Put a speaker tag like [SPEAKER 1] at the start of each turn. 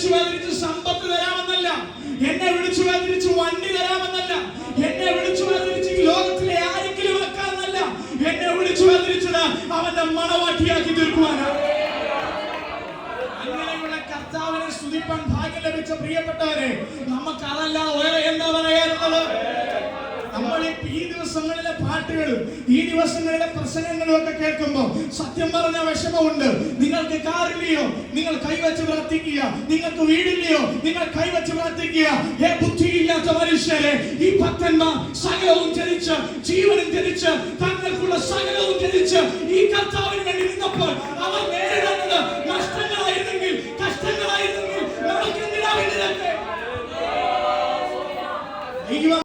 [SPEAKER 1] വിളിച്ചു വേദനിച്ച് സമ്പത്ത് തരാമെന്നല്ല, എന്നെ വിളിച്ചു വേദനിച്ച് വണ്ടി തരാമെന്നല്ല, എന്നെ വിളിച്ചു വേദനിച്ച് ഈ ലോകത്തിലെ ആരെങ്കിലും വെക്കാമെന്നല്ല, എന്നെ വിളിച്ചു വേദനിച്ചത് അവന്റെ മണവാട്ടിയാക്കി തീർക്കുവാനാണ്. അങ്ങനെയുള്ള കർത്താവിനെ സ്തുതിപ്പാൻ ഭാഗ്യം ലഭിച്ച പ്രിയപ്പെട്ടവരെ, നമുക്ക് അതല്ല വേറെ എന്താ പറയാനുള്ളത്? നമ്മൾ ഈ ദിവസങ്ങളിലെ പാട്ടുകളും ഈ ദിവസങ്ങളിലെ പ്രസംഗങ്ങളും ഒക്കെ കേൾക്കുമ്പോൾ സത്യം പറഞ്ഞ വിഷമമുണ്ട്. നിങ്ങൾക്ക് കാറില്ലയോ, നിങ്ങൾ കൈവച്ച് പ്രാർത്ഥിക്കുക. നിങ്ങൾക്ക് വീടില്ലയോ, നിങ്ങൾ കൈവച്ച് പ്രാർത്ഥിക്കുക. ബുദ്ധിയില്ലാത്ത മനുഷ്യരെ, ഈ ഭക്തന്മാർ സകലവും ധരിച്ച്, ജീവനും ധരിച്ച്, തങ്ങൾക്കുള്ള സകലവും ധരിച്ച് ഈ കർത്താവിന് വേണ്ടി നിന്നപ്പോൾ അവർ നേരിടുന്നത് നഷ്ടങ്ങളായിരുന്നെങ്കിൽ, കഷ്ടങ്ങളായിരുന്നെങ്കിൽ നമുക്ക് എന്തിനാ വേണ്ടി